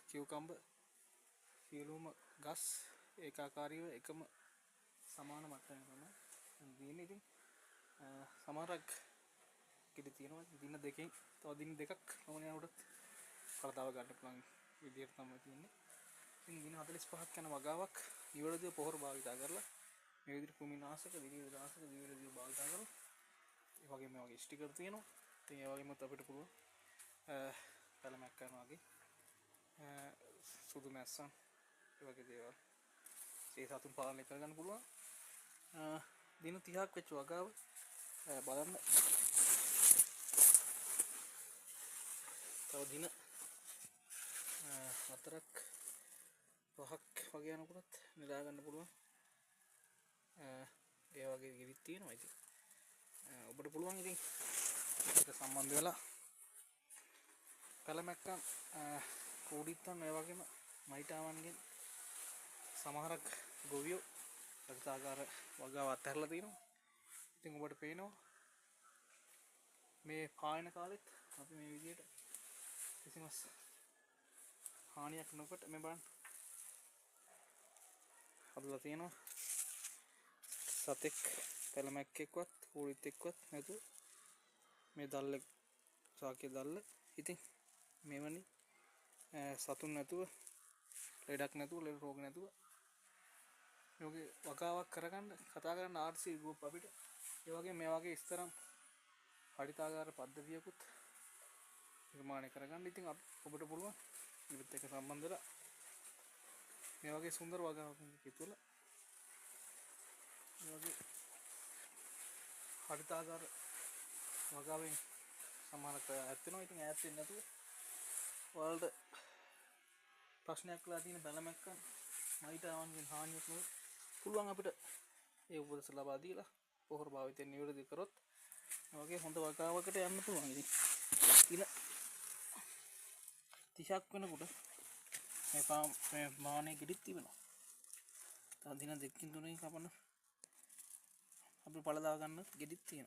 කියුකම්බ සියලුම ගස් ඒකාකාරීව එකම සමාන මට්ටමක තමයි දින. ඉතින් සමහරක් කිරි තියෙනවා දින දෙකෙන් තව දින දෙකක් වුණ යනකොට කලතාව ගන්න පුළුවන් විදියට තමයි තියෙන්නේ. ඉතින් දින 45ක් යන වගාවක් නිවැරදිව පොහොර භාවිතා කරලා මේ විදිහට කෘමිනාශක දිවිවිනාශක දිවිවිද භාවිතා කරලා ඒ වගේම මේ වගේ ස්ටිකර් තියෙනවා. ඉතින් ඒ වගේම අපිට පුළුවන් පැලමක් කරනවා වගේ සුදු මැස්සන් ඒ වගේ දේවල් ඒ සතුන් පාලනය කරගන්න පුළුවන්. දින 30ක් වෙච්ච වගාව බලන්න තව දින 4ක් 5ක් වගේ යනකොටත් නිදා ගන්න පුළුවන්. ඒ වගේ ගිවිත් තියෙනවා. ඉතින් ඔබට පුළුවන් ඉතින් ඒක සම්බන්ධ වෙලා පැලමැක්කන් කූඩිත්තන් ඒ වගේම මයිටාවන්ගෙන් සමහරක් ගොවියෝ රක්තාකාර වගාව අත්හැරලා තියෙනවා. ඉතින් ඔබට පේනවා මේ පායන කාලෙත් අපි මේ විදිහට කිසිම හානියක් නොකොට මේ බලන්න හදලා තියෙනවා. සතෙක් පැලමැක්කෙක්වත් කූඩිත්තෙක්වත් නැතුව මේ දල්ල සාක්‍ය දල්ල. ඉතින් මෙවැනි සතුන් නැතුව ලෙඩක් නැතුව ලෙඩ රෝග නැතුව යෝගේ වගාවක් කරගන්න කතා කරන්න RC ගෲප් අපිට ඒ වගේ මේ වගේ ඉස්තරම් හරිතාගාර පද්ධතියකුත් නිර්මාණය කරගන්න. ඉතින් ඔබට පුළුවන් ඉවත් එක සම්බන්ධ වෙලා මේ වගේ සුන්දර වගාවක් කිතුල මේ වගේ හරිතාගාර වගාවෙන් සමහරක් ඈත් වෙනවා. ඉතින් ඈත් වෙන්නේ නැතුව ඔයාලට ප්‍රශ්නයක් වෙලා තියෙන බැලමැක්කන් මයිටාවන්ගෙන් හානියක් නෙවෙයි පුළුවන් අපිට ඒ උපදෙස් ලබා දීලා පොහොර භාවිතයෙන් නිවැරදි කරොත් මේ වගේ හොඳ වගාවකට යන්න පුළුවන්. ඉතින් දින 30ක් වෙනකොට මේ මානේ කිරිත් තිබෙනවා. තව දින දෙකකින් තුනකින් කපන්න අපි පළදා ගන්න ගෙඩිත් තියෙනවා.